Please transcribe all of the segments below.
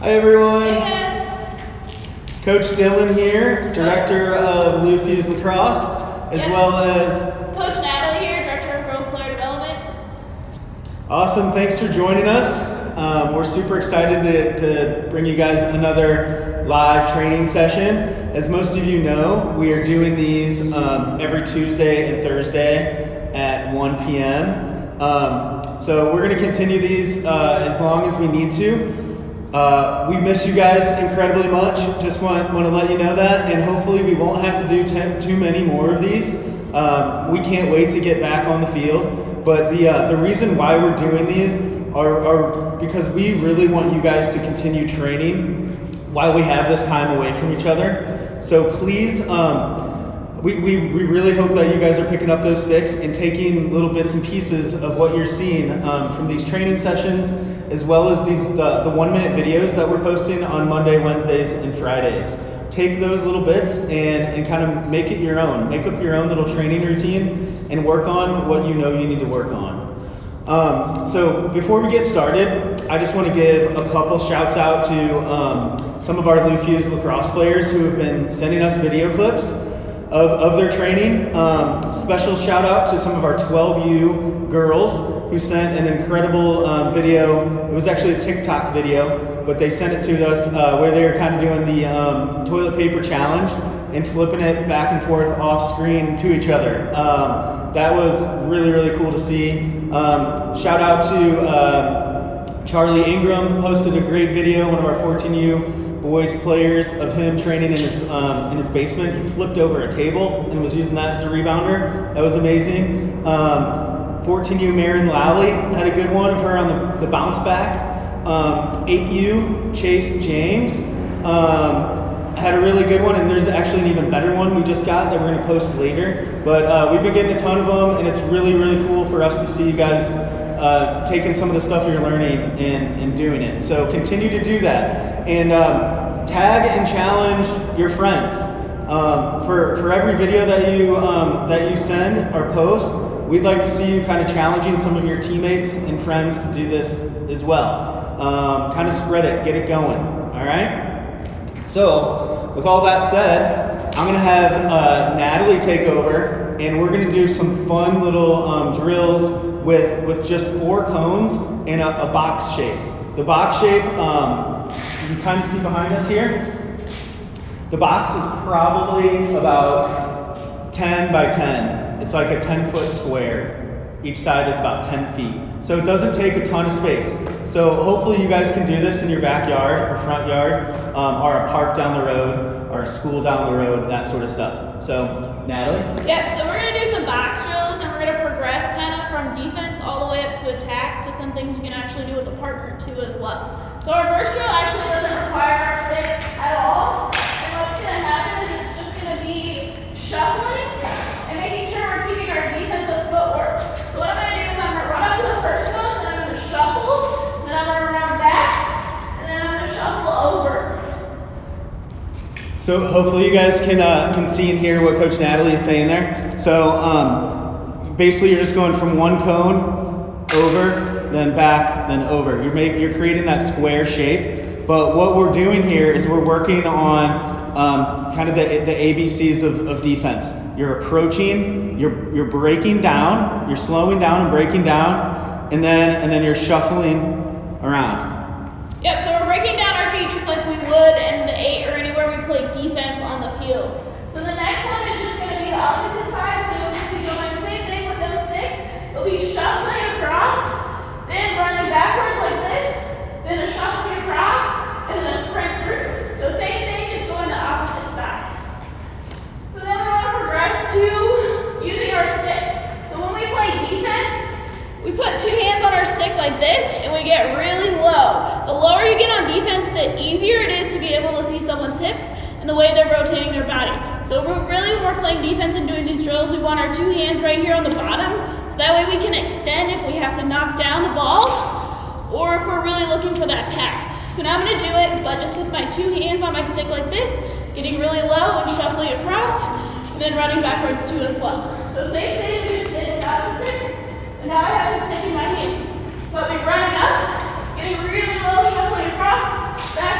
Hi everyone. Hey guys. Coach Dylan here, Director of LACROSSE, as well as Coach Natalie here, Director of Girls Player Development. Awesome, thanks for joining us. We're super excited to bring you guys another live training session. As most of you know, we are doing these every Tuesday and Thursday at 1 p.m. So we're going to continue these as long as we need to. We miss you guys incredibly much. Just want to let you know that, and hopefully we won't have to do too many more of these. We can't wait to get back on the field. But the reason why we're doing these are because we really want you guys to continue training while we have this time away from each other. So please, we really hope that you guys are picking up those sticks and taking little bits and pieces of what you're seeing from these training sessions, as well as the 1-minute videos that we're posting on Monday, Wednesdays, and Fridays. Take those little bits and kind of make it your own. Make up your own little training routine and work on what you know you need to work on. So before we get started, I just want to give a couple shouts out to some of our LUFU's lacrosse players who have been sending us video clips of their training. Special shout out to some of our 12U girls who sent an incredible video. It was actually a TikTok video, but they sent it to us where they were kind of doing the toilet paper challenge and flipping it back and forth off screen to each other. That was really, really cool to see. Shout out to Charlie Ingram, posted a great video, one of our 14U boys players, of him training in his basement. He flipped over a table and was using that as a rebounder. That was amazing. 14U Marin Lally had a good one of her on the bounce back. 8U Chase James had a really good one, and there's actually an even better one we just got that we're going to post later. But we've been getting a ton of them, and it's really, really cool for us to see you guys taking some of the stuff you're learning and doing it. So continue to do that, and tag and challenge your friends. For every video that you send or post, we'd like to see you kind of challenging some of your teammates and friends to do this as well. Kind of spread it, get it going. All right. So with all that said, I'm gonna have Natalie take over, and we're gonna do some fun little drills with just 4 cones in a box shape. The box shape, you can kind of see behind us here. The box is probably about 10 by 10. It's like a 10-foot square. Each side is about 10 feet. So it doesn't take a ton of space. So hopefully you guys can do this in your backyard or front yard, or a park down the road, or a school down the road, that sort of stuff. So, Natalie? Yep, so we're going to do some box drills, and we're going to progress kind of from defense all the way up to attack to some things you can actually do with a partner too as well. So our first drill actually doesn't require our stick at all. And what's going to happen is it's just going to be shuffling and making sure we're keeping our defensive footwork. So what I'm going to do is I'm going to run up to the first one, then I'm going to shuffle, then I'm going to run back, and then I'm going to shuffle over. So hopefully you guys can see and hear what Coach Natalie is saying there. So basically you're just going from one cone over, then back, then over. You're creating that square shape. But what we're doing here is we're working on kind of the ABCs of defense. You're approaching, you're breaking down, you're slowing down and breaking down, and then you're shuffling around. Yep, so we're breaking down our feet just like we would in the 8 or anywhere we play defense on the field. So the next one is just going to be the opposite side. So you'll just be doing the same thing with no stick. You'll be shuffling across, then running backwards like this, then a shuffling across, and then a sprint through. So same thing, just going the opposite side. So then we're going to progress to using our stick. So when we play defense, we put 2 hands on our stick like this, and we get really low. The lower you get on defense, the easier it is to be able to see someone's hips and the way they're rotating their body. So when we're playing defense and doing these drills, we want our 2 hands right here on the bottom, so that way we can extend if we have to knock down the ball, or if we're really looking for that pass. So now I'm going to do it, but just with my 2 hands on my stick like this, getting really low and shuffling across, and then running backwards too as well. So same thing, we just did the opposite, and now I have to stick in my hands. So I'll be running up, getting really low, shuffling across, back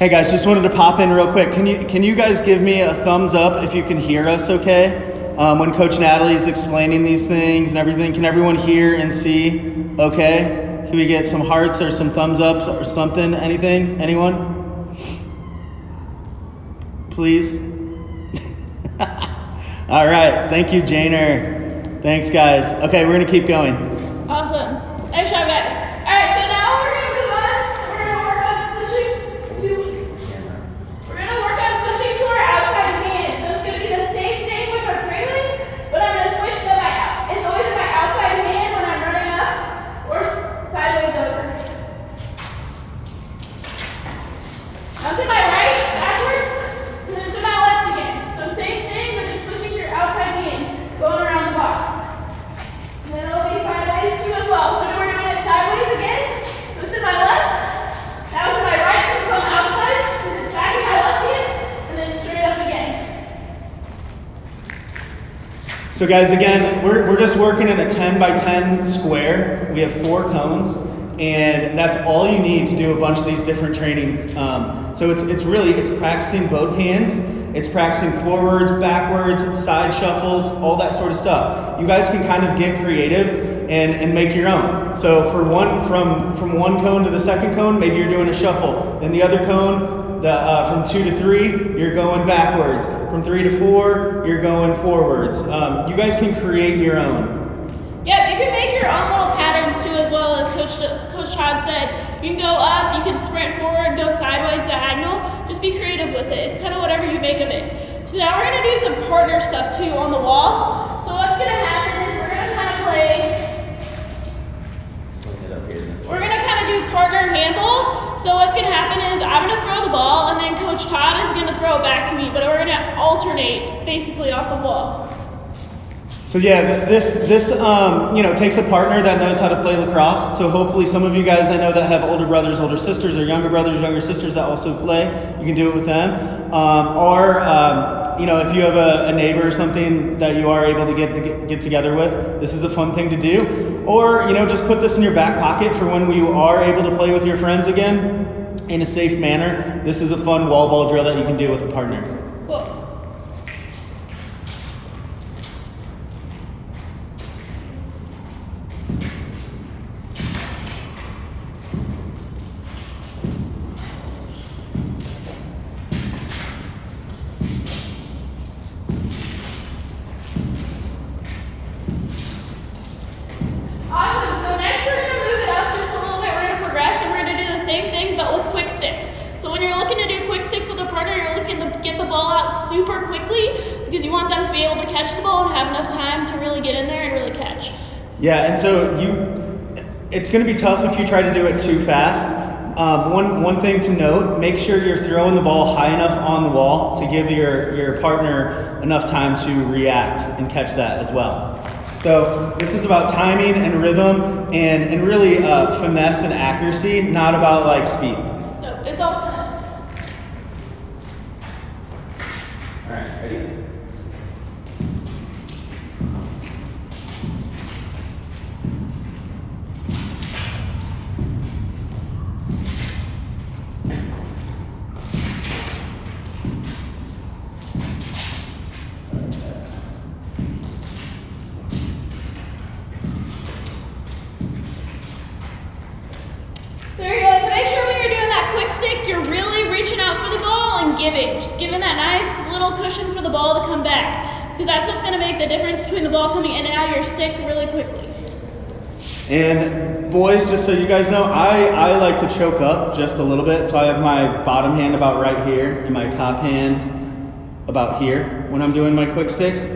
Hey guys, just wanted to pop in real quick. Can you guys give me a thumbs up if you can hear us okay? When Coach Natalie's explaining these things and everything, can everyone hear and see okay? Can we get some hearts or some thumbs up or something? Anything? Anyone? Please? All right, thank you, Janer. Thanks, guys. Okay, we're gonna keep going. Awesome. Nice job, guys. All right, so now we're gonna move on. We're gonna work on switching to our outside hand. So it's gonna be the same thing with our cradling, but I'm gonna switch to it's always in my outside hand when I'm running up or sideways over. Now it's in my right, backwards, and it's in my left again. So same thing, but just switching to your outside hand, going around the box. And then it'll be sideways too as well. So we're doing it sideways again. So it's in my left. That was in my right, which is on the outside. And it's back in my left hand. And then straight up again. So guys, again, we're just working in a 10 by 10 square. We have 4 cones, and that's all you need to do a bunch of these different trainings. So it's practicing both hands. It's practicing forwards, backwards, side shuffles, all that sort of stuff. You guys can kind of get creative and make your own. So for from one cone to the second cone, maybe you're doing a shuffle. Then the other cone, from 2 to 3, you're going backwards. From 3 to 4, you're going forwards. You guys can create your own. Yep, you can make your own little patterns too, as well as Coach Todd said. You can go up, you can sprint forward, go sideways, diagonal. Just be creative with it. It's kind of whatever you make of it. So now we're going to do some partner stuff too on the wall. So what's going to happen is we're going to kind of play. We're going to kind of do partner handball. So what's going to happen is I'm going to throw the ball, and then Coach Todd is going to throw it back to me. But we're going to alternate basically off the ball. So yeah, this takes a partner that knows how to play lacrosse. So hopefully some of you guys I know that have older brothers, older sisters, or younger brothers, younger sisters that also play, you can do it with them. If you have a neighbor or something that you are able to get together with, this is a fun thing to do. Or just put this in your back pocket for when you are able to play with your friends again in a safe manner. This is a fun wall ball drill that you can do with a partner. Cool. Super quickly because you want them to be able to catch the ball and have enough time to really get in there and really catch. Yeah, and so it's going to be tough if you try to do it too fast. One thing to note, make sure you're throwing the ball high enough on the wall to give your partner enough time to react and catch that as well. So this is about timing and rhythm and really finesse and accuracy, not about like speed. So it's all finesse. All right, ready? There you go. So make sure when you're doing that quick stick, you're really reaching out for the ball and giving. Just giving that nice little cushion for the ball to come back. Because that's what's going to make the difference between the ball coming in and out of your stick really quickly. And boys, just so you guys know, I like to choke up just a little bit. So I have my bottom hand about right here and my top hand about here when I'm doing my quick sticks.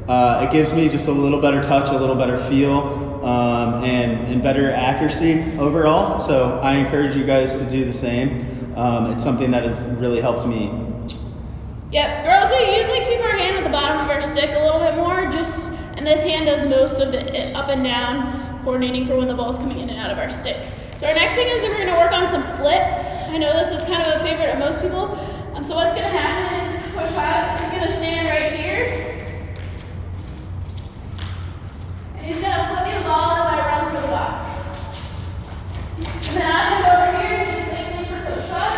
It gives me just a little better touch, a little better feel, and better accuracy overall. So I encourage you guys to do the same. It's something that has really helped me. Yep, girls, we usually keep our hand at the bottom of our stick a little bit more, and this hand does most of the up and down coordinating for when the ball's coming in and out of our stick. So our next thing is that we're gonna work on some flips. I know this is kind of a favorite of most people. So what's gonna happen is Coach Todd is gonna stand right here. And he's gonna flip me the ball as I run through the box. And then I'm gonna go over here and do the same thing for Coach Todd.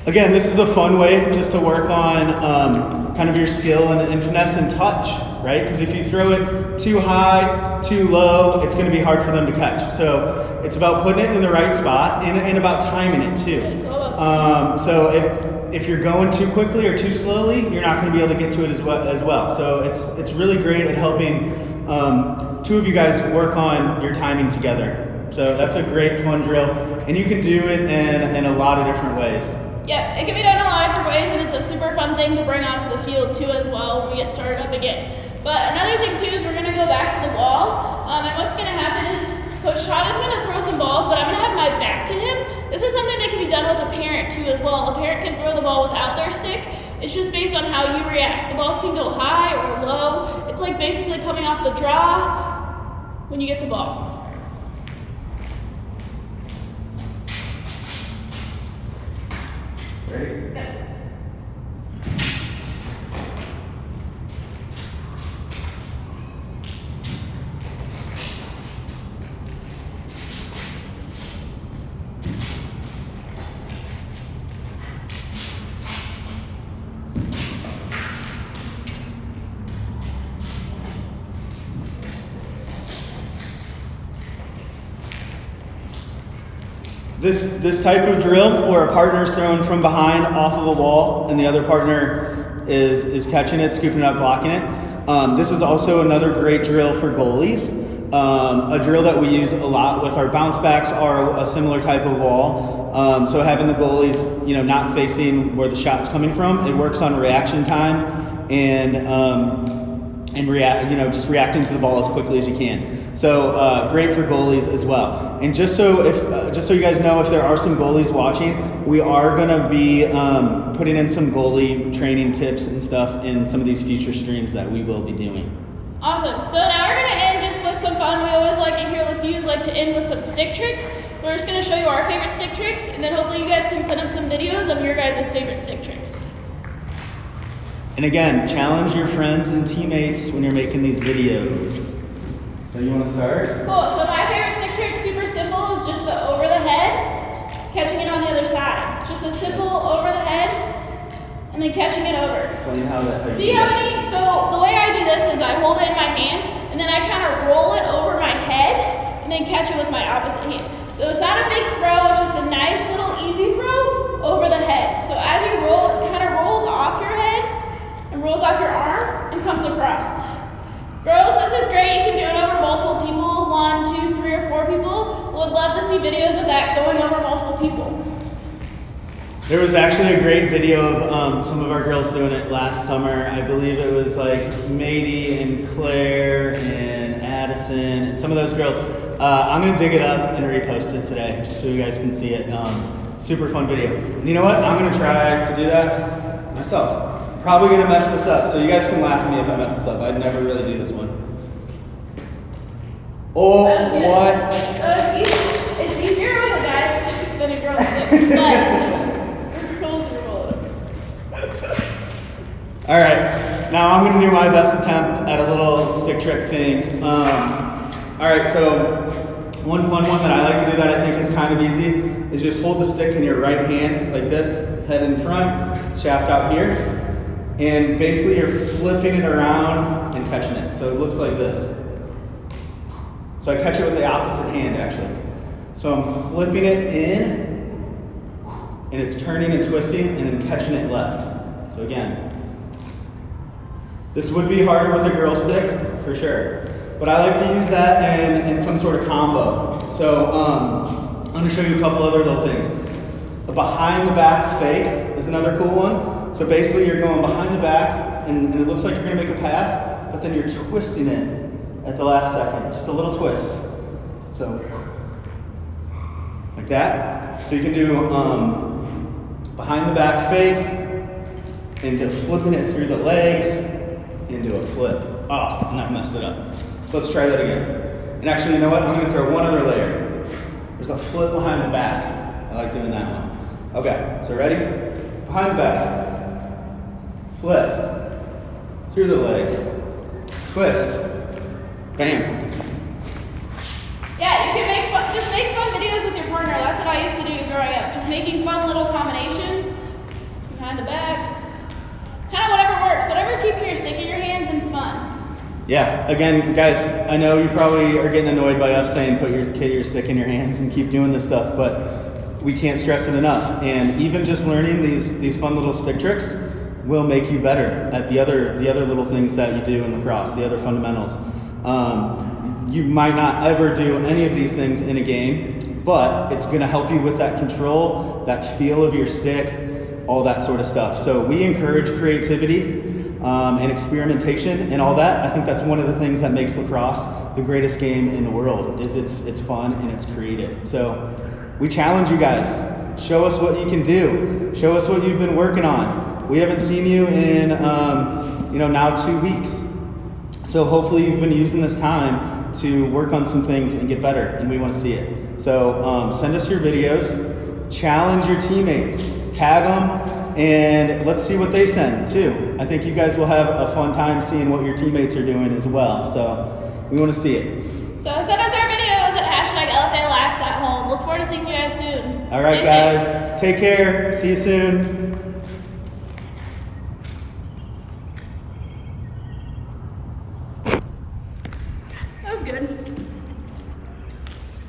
Again, this is a fun way just to work on kind of your skill and finesse and touch, right? Because if you throw it too high, too low, it's going to be hard for them to catch. So it's about putting it in the right spot and about timing it too. It's all about timing. So if you're going too quickly or too slowly, you're not going to be able to get to it as well. So it's really great at helping two of you guys work on your timing together. So that's a great fun drill, and you can do it in a lot of different ways. Yeah, it can be done in a lot of different ways, and it's a super fun thing to bring onto the field too as well when we get started up again. But another thing too is we're going to go back to the wall, and what's going to happen is Coach Todd is going to throw some balls, but I'm going to have my back to him. This is something that can be done with a parent too as well. A parent can throw the ball without their stick. It's just based on how you react. The balls can go high or low. It's like basically coming off the draw when you get the ball. Ready? Yeah. This type of drill where a partner is thrown from behind off of a wall and the other partner is catching it, scooping it up, blocking it. This is also another great drill for goalies. A drill that we use a lot with our bounce backs are a similar type of wall. So having the goalies, not facing where the shot's coming from, it works on reaction time and just reacting to the ball as quickly as you can. So great for goalies as well. And just so you guys know, if there are some goalies watching, we are going to be putting in some goalie training tips and stuff in some of these future streams that we will be doing. Awesome. So now we're going to end just with some fun. We always like to hear the Fuse like to end with some stick tricks. We're just going to show you our favorite stick tricks, and then hopefully you guys can send us some videos of your guys' favorite stick tricks. And again, challenge your friends and teammates when you're making these videos. So you want to start? Cool. So my favorite stick trick, super simple, is just the over the head, catching it on the other side. Just a simple over the head, and then catching it over. Explain how that. See how many? So the way I do this is I hold it in my hand, and then I kind of roll it over my head, and then catch it with my opposite hand. So it's not a big throw, it's just a nice little easy throw over the head. So as you roll, it kind of rolls off your head, and rolls off your arm, and comes across. Girls, this is great. You can do it over multiple people, 1, 2, 3, or 4 people. Would love to see videos of that going over multiple people. There was actually a great video of some of our girls doing it last summer. I believe it was like Mady and Claire and Addison and some of those girls. I'm going to dig it up and repost it today just so you guys can see it. Super fun video. And you know what? I'm going to try to do that myself. Probably going to mess this up, so you guys can laugh at me if I mess this up. I'd never really do this one. Oh, what? So it's easier with a guy's stick than a girl's stick, but girls are rolling. All right, now I'm going to do my best attempt at a little stick trick thing. All right, so one fun one that I like to do that I think is kind of easy is just hold the stick in your right hand like this, head in front, shaft out here. And basically you're flipping it around and catching it. So it looks like this. So I catch it with the opposite hand actually. So I'm flipping it in, and it's turning and twisting and then catching it left. So again, this would be harder with a girl stick for sure. But I like to use that in some sort of combo. So I'm gonna show you a couple other little things. A behind the back fake is another cool one. So basically you're going behind the back and it looks like you're gonna make a pass, but then you're twisting it at the last second, just a little twist. So, like that. So you can do behind the back fake, into flipping it through the legs, into a flip. Oh, and I messed it up. So let's try that again. And actually, you know what? I'm gonna throw one other layer. There's a flip behind the back. I like doing that one. Okay, so ready? Behind the back. Flip, through the legs, twist, bam. Yeah, you can just make fun videos with your partner. That's what I used to do growing up. Just making fun little combinations. behind the back. Kind of whatever works. Whatever keeping your stick in your hands and it's fun. Yeah, again, guys, I know you probably are getting annoyed by us saying put your stick in your hands and keep doing this stuff, but we can't stress it enough. And even just learning these fun little stick tricks will make you better at the other little things that you do in lacrosse, the other fundamentals. You might not ever do any of these things in a game, but it's going to help you with that control, that feel of your stick, all that sort of stuff. So we encourage creativity and experimentation and all that. I think that's one of the things that makes lacrosse the greatest game in the world, is it's fun and it's creative. So we challenge you guys. Show us what you can do. Show us what you've been working on. We haven't seen you in now 2 weeks. So hopefully you've been using this time to work on some things and get better, and we want to see it. So send us your videos, challenge your teammates, tag them, and let's see what they send too. I think you guys will have a fun time seeing what your teammates are doing as well. So we want to see it. So send us our videos at #LFA Lax at home. Look forward to seeing you guys soon. All right, Stay safe. guys. Take care. See you soon.